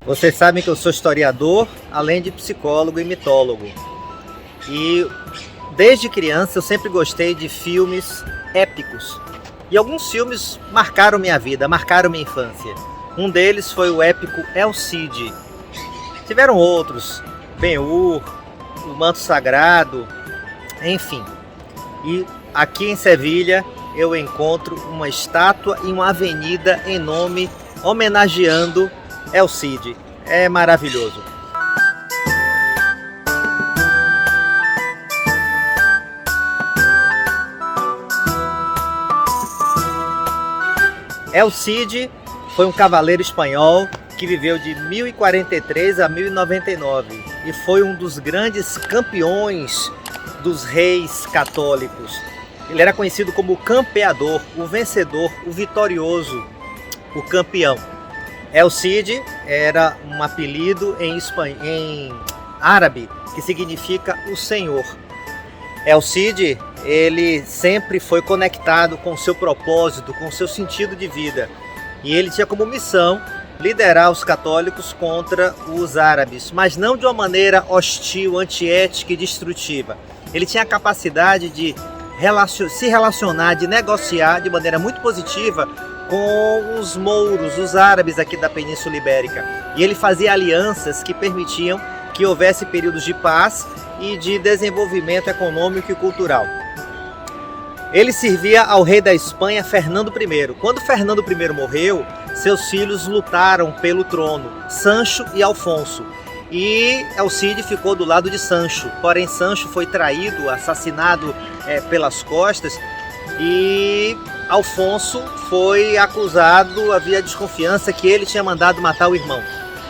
Vocês sabem que eu sou historiador, além de psicólogo e mitólogo. E desde criança eu sempre gostei de filmes épicos. E alguns filmes marcaram minha vida, marcaram minha infância. Um deles foi o épico El Cid. Tiveram outros, Ben-Hur, O Manto Sagrado, enfim. E aqui em Sevilha eu encontro uma estátua e uma avenida em nome homenageando El Cid. É maravilhoso. El Cid foi um cavaleiro espanhol que viveu de 1043 a 1099 e foi um dos grandes campeões dos reis católicos. Ele era conhecido como o campeador, o vencedor, o vitorioso, o campeão. El Cid era um apelido em árabe que significa o Senhor. El Cid, ele sempre foi conectado com o seu propósito, com o seu sentido de vida. E ele tinha como missão liderar os católicos contra os árabes, mas não de uma maneira hostil, antiética e destrutiva. Ele tinha a capacidade de se relacionar, de negociar de maneira muito positiva com os mouros, os árabes aqui da Península Ibérica. E ele fazia alianças que permitiam que houvesse períodos de paz e de desenvolvimento econômico e cultural. Ele servia ao rei da Espanha, Fernando I. Quando Fernando I morreu, seus filhos lutaram pelo trono, Sancho e Alfonso. E El Cid ficou do lado de Sancho, porém Sancho foi traído, assassinado pelas costas, e Alfonso foi acusado, havia desconfiança que ele tinha mandado matar o irmão.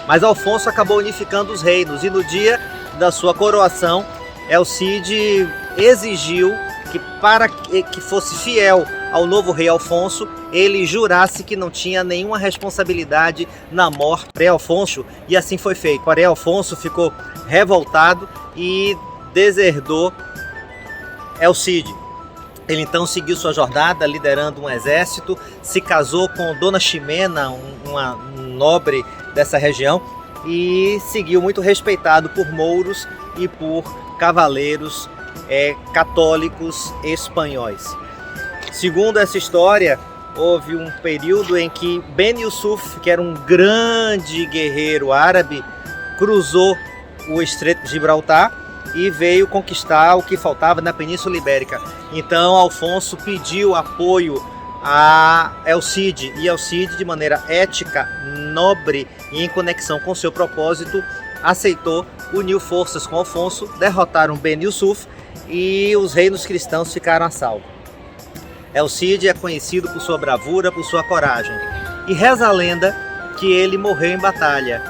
Mas Alfonso acabou unificando os reinos e no dia da sua coroação, El Cid exigiu que para que fosse fiel ao novo rei Alfonso, ele jurasse que não tinha nenhuma responsabilidade na morte de Alfonso, e assim foi feito. Porém, Alfonso ficou revoltado e deserdou El Cid. Ele então seguiu sua jornada liderando um exército, se casou com Dona Ximena, uma nobre dessa região, e seguiu muito respeitado por mouros e por cavaleiros católicos espanhóis. Segundo essa história, houve um período em que Ben Yusuf, que era um grande guerreiro árabe, cruzou o Estreito de Gibraltar e veio conquistar o que faltava na Península Ibérica. Então Alfonso pediu apoio a El Cid, e El Cid, de maneira ética, nobre e em conexão com seu propósito, aceitou, uniu forças com Alfonso, derrotaram Ben Yusuf e os reinos cristãos ficaram a salvo. El Cid é conhecido por sua bravura, por sua coragem, e reza a lenda que ele morreu em batalha.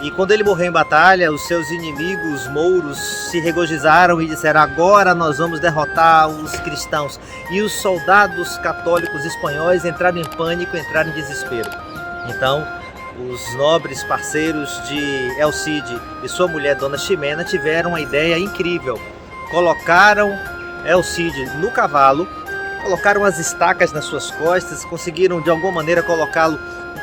E quando ele morreu em batalha, os seus inimigos mouros se regozijaram e disseram: agora nós vamos derrotar os cristãos. E os soldados católicos espanhóis entraram em pânico, entraram em desespero. Então, os nobres parceiros de El Cid e sua mulher, Dona Ximena, tiveram uma ideia incrível. Colocaram El Cid no cavalo, colocaram as estacas nas suas costas, conseguiram de alguma maneira colocá-lo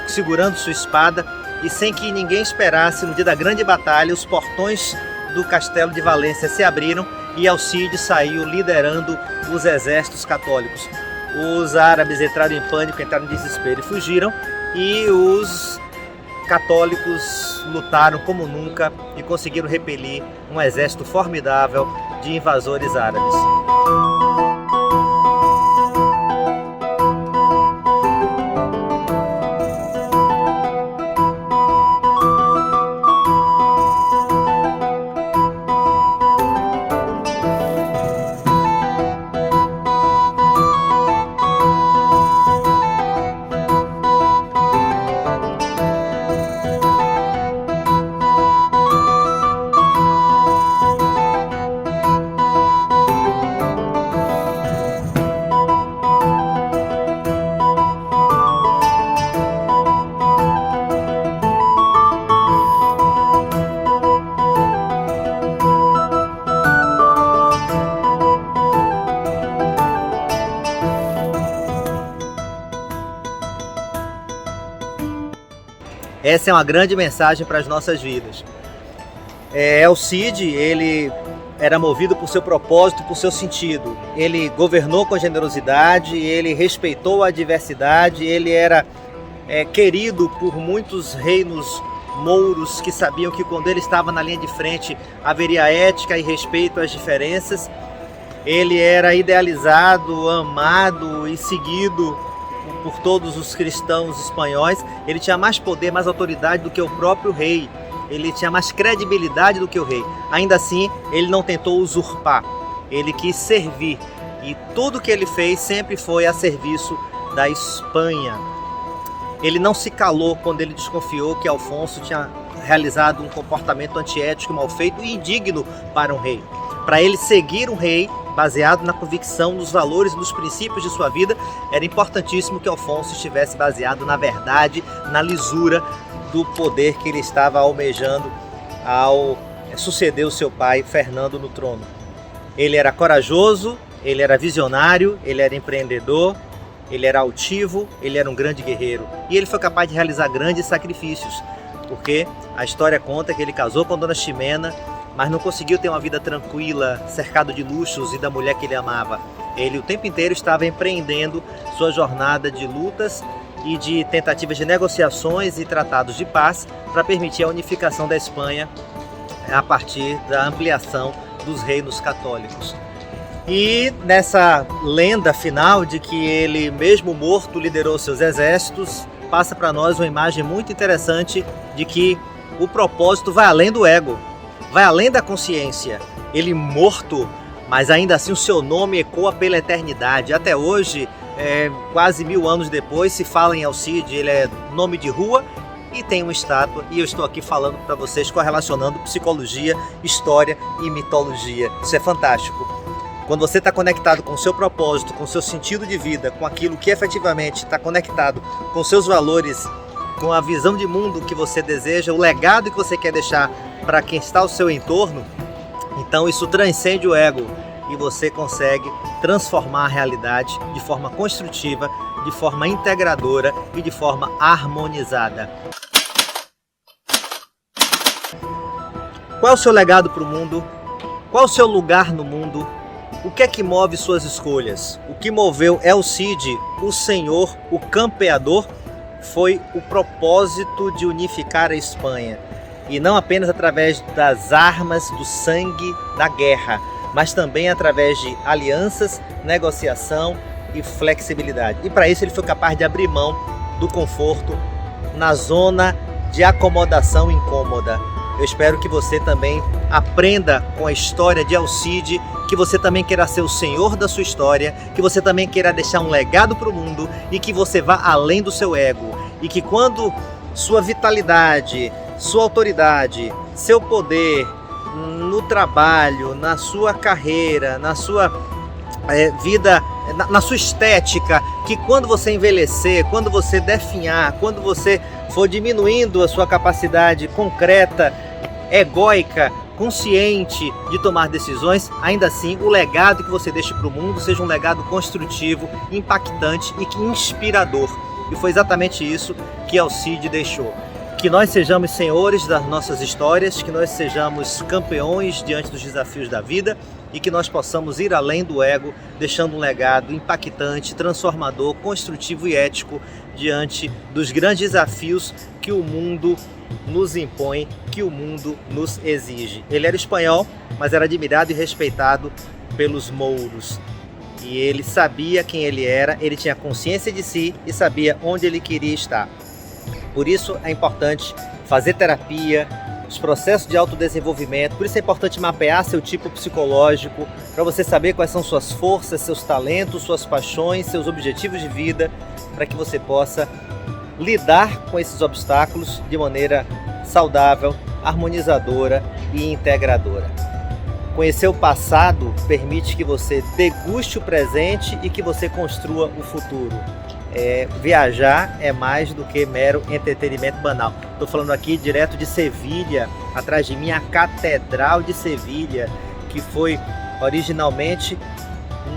segurando sua espada, e sem que ninguém esperasse, no dia da grande batalha, os portões do castelo de Valência se abriram e El Cid saiu liderando os exércitos católicos. Os árabes entraram em pânico, entraram em desespero e fugiram, e os católicos lutaram como nunca e conseguiram repelir um exército formidável de invasores árabes. Essa é uma grande mensagem para as nossas vidas. El Cid, ele era movido por seu propósito, por seu sentido. Ele governou com generosidade, ele respeitou a diversidade, ele era querido por muitos reinos mouros que sabiam que quando ele estava na linha de frente haveria ética e respeito às diferenças. Ele era idealizado, amado e seguido por todos os cristãos espanhóis. Ele tinha mais poder, mais autoridade do que o próprio rei. Ele tinha mais credibilidade do que o rei. Ainda assim, ele não tentou usurpar. Ele quis servir. E tudo que ele fez sempre foi a serviço da Espanha. Ele não se calou quando ele desconfiou que Afonso tinha realizado um comportamento antiético, mal feito e indigno para um rei. Para ele seguir um rei, baseado na convicção, nos valores, nos princípios de sua vida, era importantíssimo que Afonso estivesse baseado na verdade, na lisura do poder que ele estava almejando ao suceder o seu pai Fernando no trono. Ele era corajoso, ele era visionário, ele era empreendedor, ele era altivo, ele era um grande guerreiro. E ele foi capaz de realizar grandes sacrifícios, porque a história conta que ele casou com Dona Ximena, mas não conseguiu ter uma vida tranquila, cercado de luxos e da mulher que ele amava. Ele o tempo inteiro estava empreendendo sua jornada de lutas e de tentativas de negociações e tratados de paz para permitir a unificação da Espanha a partir da ampliação dos reinos católicos. E nessa lenda final de que ele, mesmo morto, liderou seus exércitos, passa para nós uma imagem muito interessante de que o propósito vai além do ego, vai além da consciência. Ele morto, mas ainda assim o seu nome ecoa pela eternidade. Até hoje, quase 1000 anos depois, se fala em El Cid, ele é nome de rua e tem uma estátua. E eu estou aqui falando para vocês, correlacionando psicologia, história e mitologia. Isso é fantástico. Quando você está conectado com o seu propósito, com o seu sentido de vida, com aquilo que efetivamente está conectado com seus valores, com a visão de mundo que você deseja, o legado que você quer deixar para quem está ao seu entorno, então isso transcende o ego e você consegue transformar a realidade de forma construtiva, de forma integradora e de forma harmonizada. Qual é o seu legado para o mundo? Qual é o seu lugar no mundo? O que é que move suas escolhas? O que moveu El Cid, o Senhor, o campeador, foi o propósito de unificar a Espanha. E não apenas através das armas, do sangue, da guerra, mas também através de alianças, negociação e flexibilidade. E para isso ele foi capaz de abrir mão do conforto na zona de acomodação incômoda. Eu espero que você também aprenda com a história de El Cid, que você também queira ser o senhor da sua história, que você também queira deixar um legado para o mundo e que você vá além do seu ego. E que quando sua vitalidade, sua autoridade, seu poder no trabalho, na sua carreira, na sua vida, na sua estética, que quando você envelhecer, quando você definhar, quando você for diminuindo a sua capacidade concreta, egóica, consciente de tomar decisões, ainda assim o legado que você deixe para o mundo seja um legado construtivo, impactante e inspirador. E foi exatamente isso que El Cid deixou. Que nós sejamos senhores das nossas histórias, que nós sejamos campeões diante dos desafios da vida e que nós possamos ir além do ego, deixando um legado impactante, transformador, construtivo e ético diante dos grandes desafios que o mundo nos impõe, que o mundo nos exige. Ele era espanhol, mas era admirado e respeitado pelos mouros. E ele sabia quem ele era, ele tinha consciência de si e sabia onde ele queria estar. Por isso é importante fazer terapia, os processos de autodesenvolvimento, por isso é importante mapear seu tipo psicológico, para você saber quais são suas forças, seus talentos, suas paixões, seus objetivos de vida, para que você possa lidar com esses obstáculos de maneira saudável, harmonizadora e integradora. Conhecer o passado permite que você deguste o presente e que você construa o futuro. Viajar é mais do que mero entretenimento banal. Estou falando aqui direto de Sevilha, atrás de mim a Catedral de Sevilha, que foi originalmente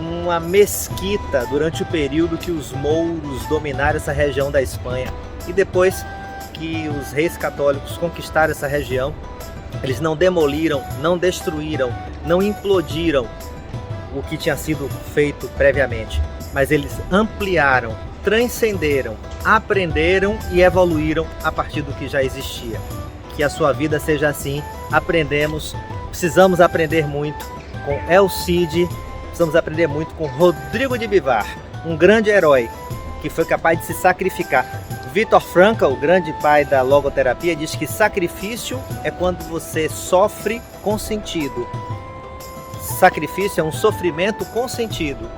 uma mesquita durante o período que os mouros dominaram essa região da Espanha. E depois que os reis católicos conquistaram essa região, eles não demoliram, não destruíram, não implodiram o que tinha sido feito previamente, mas eles ampliaram, transcenderam, aprenderam e evoluíram a partir do que já existia. Que a sua vida seja assim. Precisamos aprender muito com El Cid, precisamos aprender muito com Rodrigo de Vivar, um grande herói que foi capaz de se sacrificar. Viktor Frankl, o grande pai da logoterapia, diz que sacrifício é quando você sofre com sentido. Sacrifício é um sofrimento com sentido,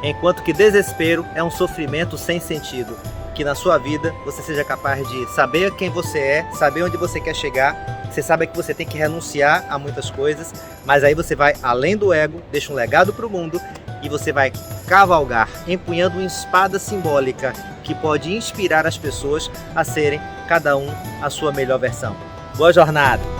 enquanto que desespero é um sofrimento sem sentido. Que na sua vida você seja capaz de saber quem você é, saber onde você quer chegar. Você sabe que você tem que renunciar a muitas coisas, mas aí você vai além do ego, deixa um legado para o mundo e você vai cavalgar, empunhando uma espada simbólica que pode inspirar as pessoas a serem cada um a sua melhor versão. Boa jornada!